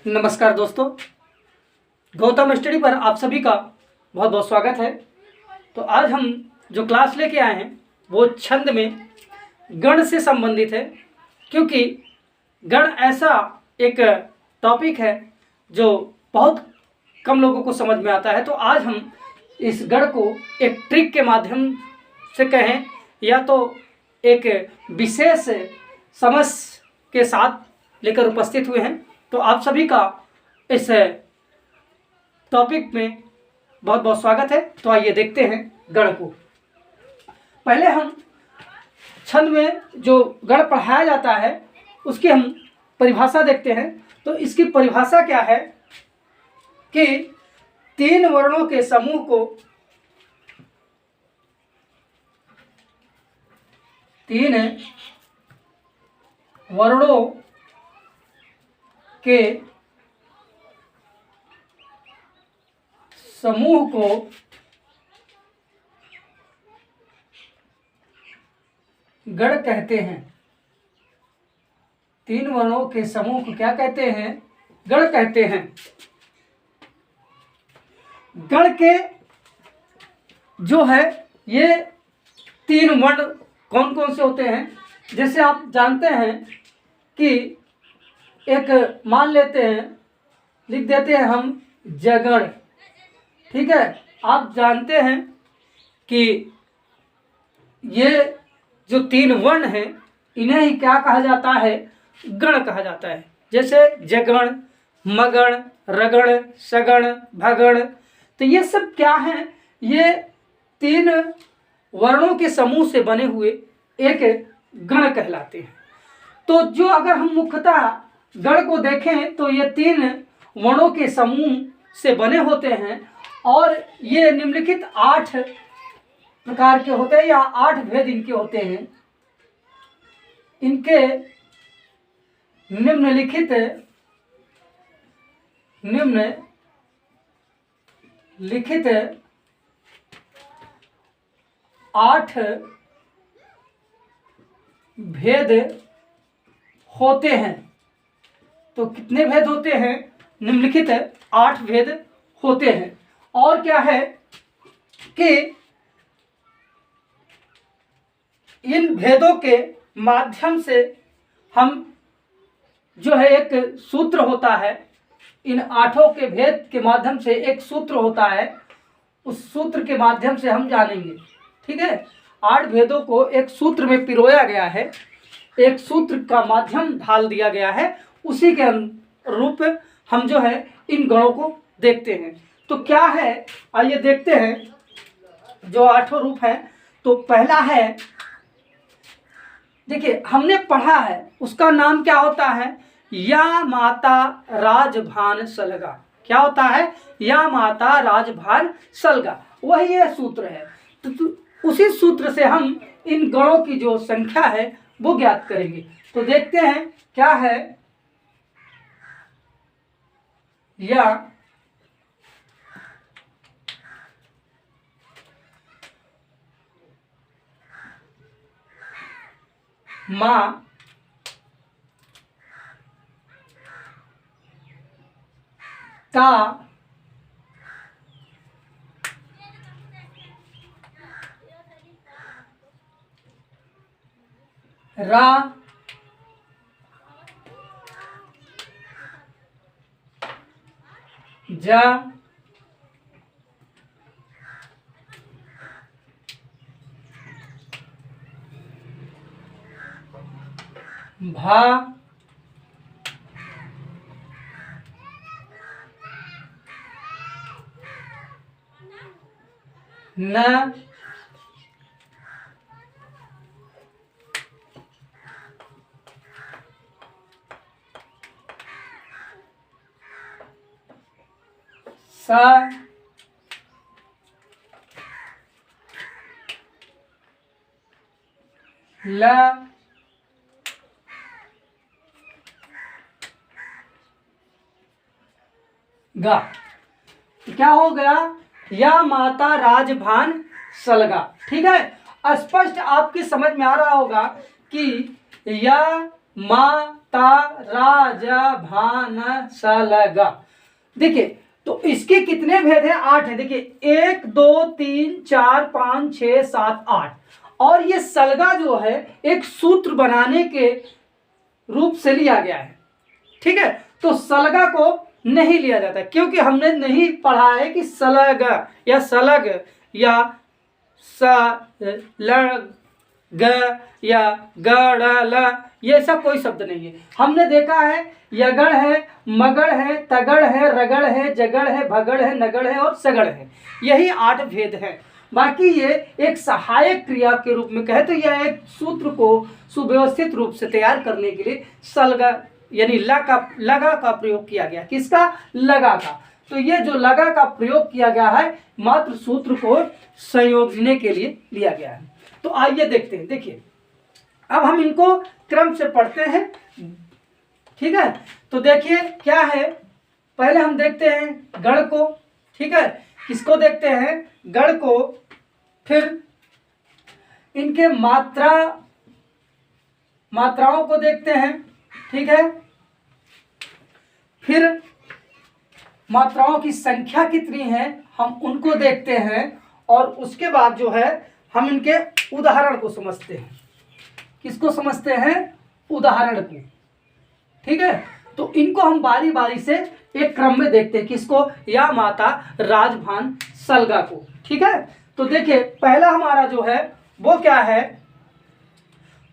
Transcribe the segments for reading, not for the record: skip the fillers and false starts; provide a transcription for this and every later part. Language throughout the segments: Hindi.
नमस्कार दोस्तों, गौतम स्टडी पर आप सभी का बहुत बहुत स्वागत है। तो आज हम जो क्लास लेके आए हैं वो छंद में गण से संबंधित है, क्योंकि गण ऐसा एक टॉपिक है जो बहुत कम लोगों को समझ में आता है। तो आज हम इस गण को एक ट्रिक के माध्यम से कहें या तो एक विशेष समझ के साथ लेकर उपस्थित हुए हैं। तो आप सभी का इस टॉपिक में बहुत बहुत स्वागत है। तो आइए देखते हैं गण को। पहले हम छंद में जो गण पढ़ाया जाता है उसकी हम परिभाषा देखते हैं। तो इसकी परिभाषा क्या है कि तीन वर्णों के समूह को गण कहते हैं। तीन वर्णों के समूह को क्या कहते हैं? गण कहते हैं। गण के जो है ये तीन वर्ण कौन कौन से होते हैं? जैसे आप जानते हैं कि एक मान लेते हैं, लिख देते हैं हम जगण। ठीक है, आप जानते हैं कि ये जो तीन वर्ण हैं इन्हें ही क्या कहा जाता है? गण कहा जाता है। जैसे जगण, मगण, रगण, सगण, भगण। तो ये सब क्या हैं? ये तीन वर्णों के समूह से बने हुए एक गण कहलाते हैं। तो जो अगर हम मुख्यतः गण को देखें तो ये तीन वर्णों के समूह से बने होते हैं और ये निम्नलिखित 8 प्रकार के होते हैं या 8 भेद इनके होते हैं। इनके निम्नलिखित 8 भेद होते हैं। तो कितने भेद होते हैं? निम्नलिखित 8 भेद होते हैं। और क्या है कि इन भेदों के माध्यम से हम जो है एक सूत्र होता है, इन 8 के भेद के माध्यम से एक सूत्र होता है, उस सूत्र के माध्यम से हम जानेंगे। ठीक है, 8 भेदों को एक सूत्र में पिरोया गया है, एक सूत्र का माध्यम ढाल दिया गया है, उसी के अनुरूप हम जो है इन गणों को देखते हैं। तो क्या है, आइए देखते हैं जो 8 रूप हैं। तो पहला है, देखिए हमने पढ़ा है, उसका नाम क्या होता है? या माता राजभान सलगा। क्या होता है? या माता राजभान सलगा, वही ये सूत्र है। तो उसी सूत्र से हम इन गणों की जो संख्या है वो ज्ञात करेंगे। तो देखते हैं क्या है। या माँ ता रा जा भा न सा ला गा। क्या हो गया? या माता राजभान सलगा। ठीक है, स्पष्ट आपकी समझ में आ रहा होगा कि या माता राज भान सलगा। देखिए तो इसके कितने भेद हैं? 8 है। देखिए 1 2 3 4 5 6 7 8। और ये सलगा जो है एक सूत्र बनाने के रूप से लिया गया है। ठीक है, तो सलगा को नहीं लिया जाता क्योंकि हमने नहीं पढ़ा है कि सलग या सलग या सलग या गड़ल, ये सब कोई शब्द नहीं है। हमने देखा है यगड़ है, मगड़ है, तगड़ है, रगड़ है, जगड़ है, भगड़ है, नगड़ है और सगड़ है। यही 8 भेद हैं। बाकी ये एक सहायक क्रिया के रूप में कहे तो यह एक सूत्र को सुव्यवस्थित रूप से तैयार करने के लिए सलगा यानी लगा का प्रयोग किया गया। किसका? लगा का। तो ये जो लगा का प्रयोग किया गया है मात्र सूत्र को संयोजने के लिए लिया गया है। तो आइए देखते हैं। देखिए अब हम इनको क्रम से पढ़ते हैं। ठीक है, तो देखिए क्या है, पहले हम देखते हैं गण को। ठीक है, किसको देखते हैं? गण को। फिर इनके मात्राओं को देखते हैं। ठीक है, फिर मात्राओं की संख्या कितनी है हम उनको देखते हैं और उसके बाद जो है हम इनके उदाहरण को समझते हैं। किसको समझते हैं? उदाहरण को। ठीक है, तो इनको हम बारी बारी से एक क्रम में देखते हैं। किसको? या माता राजभान सलगा को। ठीक है, तो देखिए पहला हमारा जो है वो क्या है?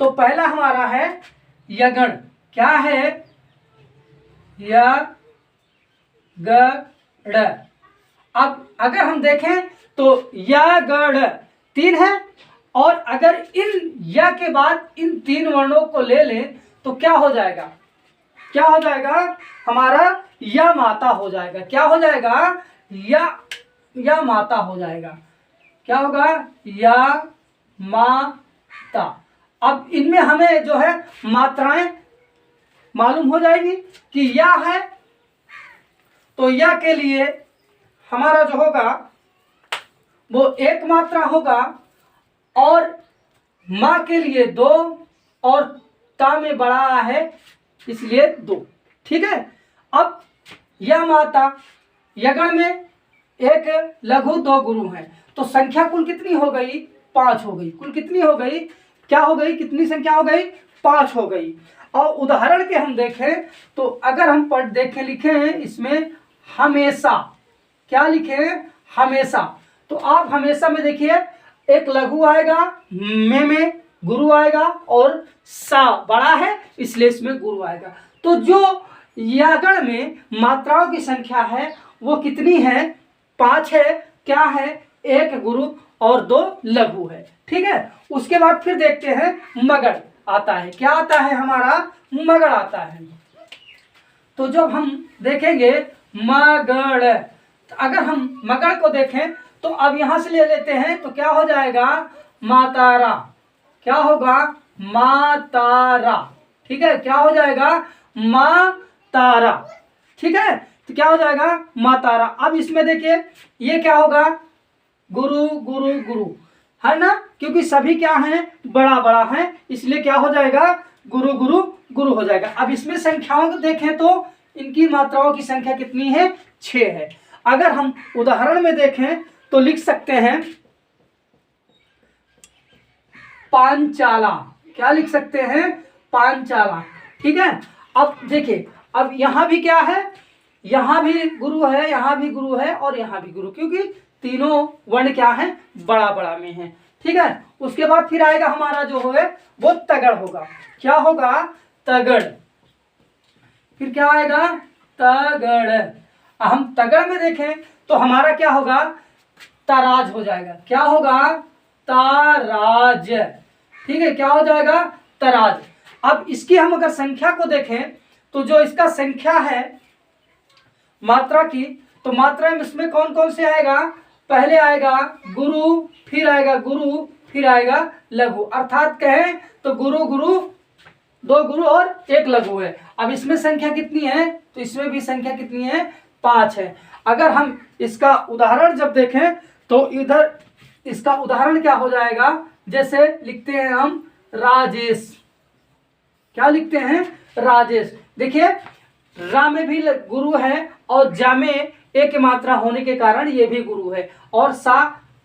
तो पहला हमारा है यगण। क्या है? यगण। अब अगर हम देखें तो यगण 3 है और अगर इन या के बाद इन 3 वर्णों को ले लें तो क्या हो जाएगा? क्या हो जाएगा? हमारा या माता हो जाएगा। क्या हो जाएगा? या माता हो जाएगा। क्या होगा? या माता। अब इनमें हमें जो है मात्राएं मालूम हो जाएगी कि या है तो या के लिए हमारा जो होगा वो 1 मात्रा होगा और माँ के लिए 2 और ता में बड़ा है इसलिए 2। ठीक है, अब या माता यगण में 1 लघु 2 गुरु हैं तो संख्या कुल कितनी हो गई? 5 हो गई। कुल कितनी हो गई? क्या हो गई? कितनी संख्या हो गई? 5 हो गई। और उदाहरण के हम देखें तो अगर हम देखें लिखे हैं इसमें हमेशा। क्या लिखे हैं? हमेशा। तो आप हमेशा में देखिए एक लघु आएगा, में गुरु आएगा और सा बड़ा है इसलिए इसमें गुरु आएगा। तो जो यगण में मात्राओं की संख्या है वो कितनी है? 5 है। क्या है? 1 गुरु और 2 लघु है। ठीक है, उसके बाद फिर देखते हैं मगड़ आता है। क्या आता है? हमारा मगड़ आता है। तो जब हम देखेंगे मगड़, तो अगर हम मगड़ को देखें तो अब यहां से ले लेते हैं तो क्या हो जाएगा? मातारा। क्या होगा? मातारा। ठीक है, क्या हो जाएगा? मातारा। ठीक है, तो क्या हो जाएगा? मातारा। अब इसमें देखिए ये क्या होगा? गुरु गुरु गुरु है ना, क्योंकि सभी क्या हैं? बड़ा बड़ा है इसलिए क्या हो जाएगा? गुरु गुरु गुरु हो जाएगा। अब इसमें संख्याओं को देखें तो इनकी मात्राओं की संख्या कितनी है? 6 है। अगर हम उदाहरण में देखें तो लिख सकते हैं पांचाला। क्या लिख सकते हैं? पांचाला। ठीक है, अब देखिए अब यहां भी क्या है? यहां भी गुरु है, यहां भी गुरु है और यहां भी गुरु, क्योंकि तीनों वर्ण क्या है? बड़ा बड़ा में है। ठीक है, उसके बाद फिर आएगा हमारा जो है वो तगड़ होगा। क्या होगा? तगड़। फिर क्या आएगा? तगड़। हम तगड़ में देखें तो हमारा क्या होगा? ताराज हो जाएगा। क्या होगा? ताराज। ठीक है, क्या हो जाएगा? तराज। अब इसकी हम अगर संख्या को देखें तो जो इसका संख्या है मात्रा की, तो मात्रा में इसमें कौन कौन से आएगा? पहले आएगा गुरु, फिर आएगा गुरु, फिर आएगा लघु। अर्थात कहें तो गुरु गुरु, 2 गुरु और 1 लघु है। अब इसमें संख्या कितनी है? तो इसमें भी संख्या कितनी है? 5 है। अगर हम इसका उदाहरण जब देखें तो इधर इसका उदाहरण क्या हो जाएगा? जैसे लिखते हैं हम राजेश। क्या लिखते हैं? राजेश। देखिए रा में भी गुरु है और जा में एक मात्रा होने के कारण ये भी गुरु है और सा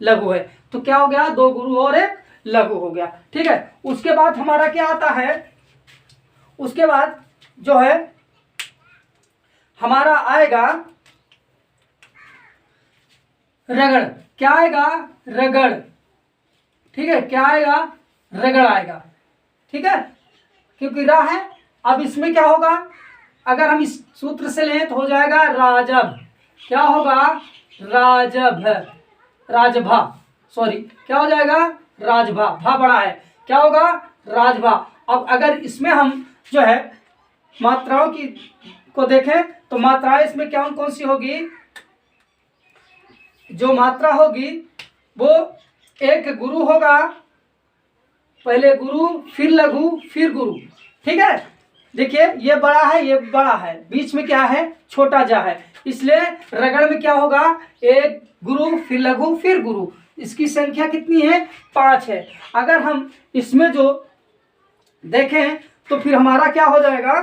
लघु है। तो क्या हो गया, दो गुरु और एक लघु हो गया। ठीक है, उसके बाद हमारा क्या आता है, उसके बाद जो है हमारा आएगा रगड़। क्या आएगा, रगड़। ठीक है, क्या आएगा, रगड़ आएगा। ठीक है, क्योंकि रा है। अब इसमें क्या होगा, अगर हम इस सूत्र से लें तो हो जाएगा राजभ। क्या होगा, राजभ, राजभा, सॉरी क्या हो जाएगा, राजभा, भा बड़ा है, क्या होगा, राजभा। अब अगर इसमें हम जो है मात्राओं की को देखें तो मात्राएं इसमें कौन कौन सी होगी, जो मात्रा होगी वो एक गुरु होगा, पहले गुरु फिर लघु फिर गुरु। ठीक है, देखिए ये बड़ा है ये बड़ा है, बीच में क्या है, छोटा जा है, इसलिए रगड़ में क्या होगा, एक गुरु फिर लघु फिर गुरु। इसकी संख्या कितनी है, 5 है। अगर हम इसमें जो देखें तो फिर हमारा क्या हो जाएगा,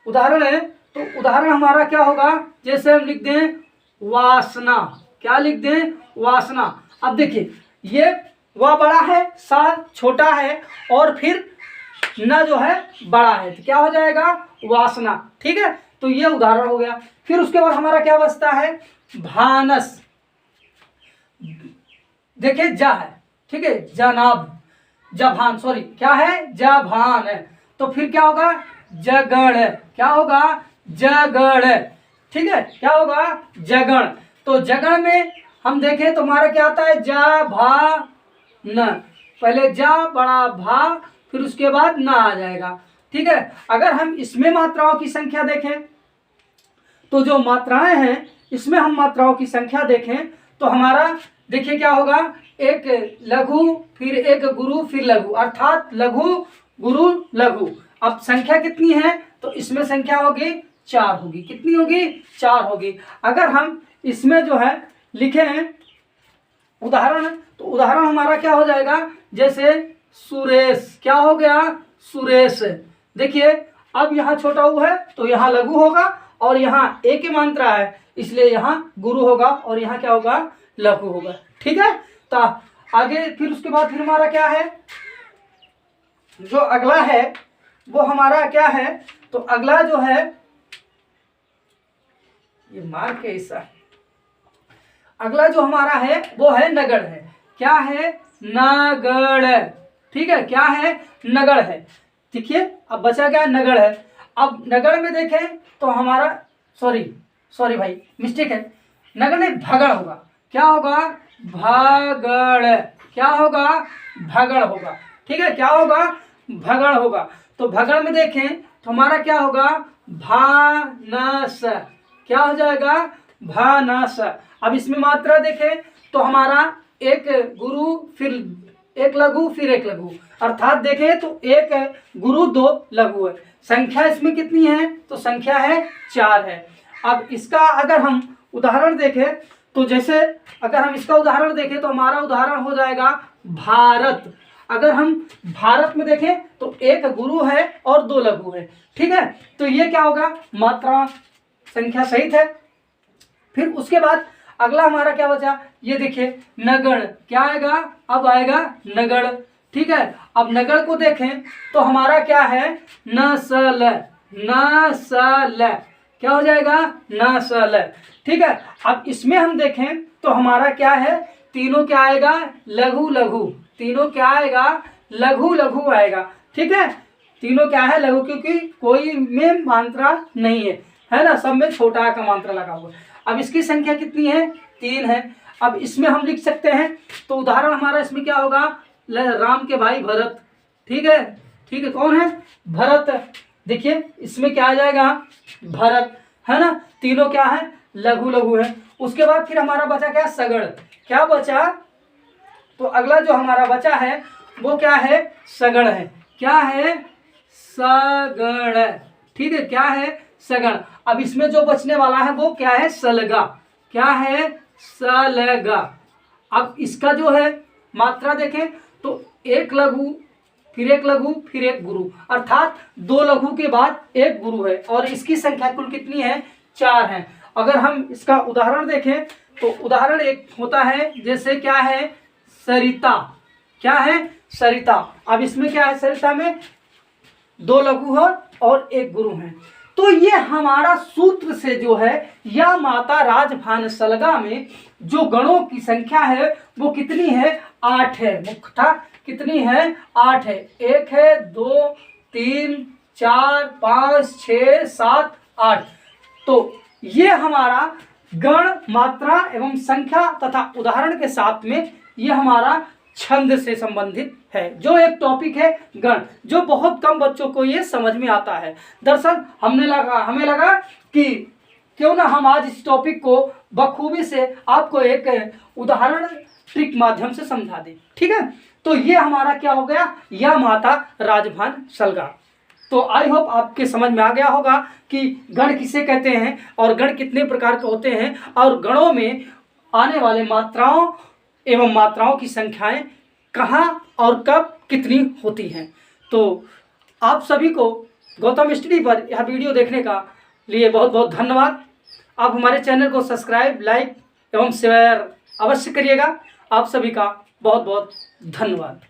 उदाहरण है तो उदाहरण हमारा क्या होगा, जैसे हम लिख दें वासना। क्या लिख दें, वासना। अब देखिए ये वह बड़ा है, सा छोटा है और फिर न जो है बड़ा है, तो क्या हो जाएगा, वासना। ठीक है, तो ये उदाहरण हो गया। फिर उसके बाद हमारा क्या बचता है, भानस। देखिए जा है, ठीक है, जनाब, जभान, सॉरी क्या है, जभान है। तो फिर क्या होगा, जगण। क्या होगा, जगण। ठीक है, क्या होगा, जगण। तो जगण में हम देखें तो हमारा क्या आता है, जा भा न, पहले जा बड़ा भा फिर उसके बाद ना आ जाएगा। ठीक है, अगर हम इसमें मात्राओं की संख्या देखें तो जो मात्राएं हैं इसमें हम मात्राओं की संख्या देखें तो हमारा देखिए क्या होगा, एक लघु फिर एक गुरु फिर लघु, अर्थात लघु गुरु लघु। अब संख्या कितनी है, तो इसमें संख्या होगी 4 होगी। कितनी होगी, 4 होगी। अगर हम इसमें जो है लिखें उदाहरण, तो उदाहरण हमारा क्या हो जाएगा, जैसे सुरेश। क्या हो गया, सुरेश। देखिए अब यहाँ छोटा ऊ है तो यहाँ लघु होगा और यहाँ एक ही मात्रा है इसलिए यहाँ गुरु होगा और यहाँ क्या होगा, लघु होगा। ठीक है, तो आगे फिर उसके बाद फिर हमारा क्या है, जो अगला है वो हमारा क्या है, तो अगला जो है ये मार के ऐसा, अगला जो हमारा है वो है नगड़ है। क्या है, नगड़। ठीक है, क्या है, नगड़ है। देखिए अब बचा क्या, नगड़ है। अब नगड़ में देखें तो हमारा सॉरी भाई मिस्टेक है, नगड़ में भगड़ होगा। क्या होगा, भगड़। क्या होगा, भगड़ होगा। ठीक है, क्या होगा, भगड़ होगा। तो भगड़ में देखें तो हमारा क्या होगा, भानस। क्या हो जाएगा, भानस। अब इसमें मात्रा देखें तो हमारा एक गुरु फिर एक लघु फिर एक लघु, अर्थात देखें तो एक गुरु 2 लघु है। संख्या इसमें कितनी है, तो संख्या है 4 है। अब इसका अगर हम उदाहरण देखें तो जैसे अगर हम इसका उदाहरण देखें तो हमारा उदाहरण हो जाएगा भारत। अगर हम भारत में देखें तो एक गुरु है और 2 लघु है। ठीक है, तो ये क्या होगा, मात्रा संख्या सहित है। फिर उसके बाद अगला हमारा क्या बचा, ये देखिए नगड़। क्या आएगा, अब आएगा नगड़। ठीक है, अब नगड़ को देखें तो हमारा क्या है, नसल। नसल। क्या हो जाएगा, नसल। ठीक है, अब इसमें हम देखें तो हमारा क्या है, तीनों क्या आएगा, लघु लघु। तीनों क्या आएगा, लघु लघु आएगा। ठीक है, तीनों क्या है, लघु, क्योंकि कोई में मात्रा नहीं है ना, सब में छोटा का मात्रा लगा हुआ है। अब इसकी संख्या कितनी है, 3 है। अब इसमें हम लिख सकते हैं तो उदाहरण हमारा इसमें क्या होगा, राम के भाई भरत। ठीक है, ठीक है, कौन है, भरत। देखिए इसमें क्या आ जाएगा, भरत, है ना। तीनों क्या है, लघु लघु है। उसके बाद फिर हमारा बचा क्या, सगड़। क्या बचा, तो अगला जो हमारा बचा है वो क्या है, सगड़ है। क्या है, सगड़। ठीक है, क्या है, सगड़। अब इसमें जो बचने वाला है वो क्या है, सलगा। क्या है, सलगा। अब इसका जो है मात्रा देखें तो एक लघु फिर एक लघु, फिर एक गुरु, अर्थात 2 लघु के बाद एक गुरु है और इसकी संख्या कुल कितनी है? 4 है। अगर हम इसका उदाहरण देखें तो उदाहरण एक होता है, जैसे क्या है? सरिता। क्या है? सरिता। अब इसमें क्या है? सरिता में 2 लघु है और एक गुरु है। तो ये हमारा सूत्र से जो है या माता राजभान सलगा में जो गणों की संख्या है वो कितनी है? 8 है। मुख्यतः कितनी है? 8 है। 1 है, 2, 3, 4, 5, 6, 7, 8। तो ये हमारा गण, मात्रा एवं संख्या तथा उदाहरण के साथ में ये हमारा छंद से संबंधित है, जो एक टॉपिक है गण, जो बहुत कम बच्चों को ये समझ में आता है। दरअसल हमें लगा कि क्यों ना हम आज इस टॉपिक को बखूबी से आपको एक उदाहरण ट्रिक माध्यम से समझा दें। ठीक है, तो ये हमारा क्या हो गया? या माता राजभान सलगा। तो आई होप आपके समझ में आ गया होगा कि गण किसे कहते हैं और गण कितने प्रकार के होते हैं और गणों में आने वाले मात्राओं एवं मात्राओं की संख्याएं कहाँ और कब कितनी होती हैं। तो आप सभी को गौतम स्टडी पर यह वीडियो देखने का लिए बहुत बहुत धन्यवाद। आप हमारे चैनल को सब्सक्राइब, लाइक एवं शेयर अवश्य करिएगा। आप सभी का बहुत बहुत धन्यवाद।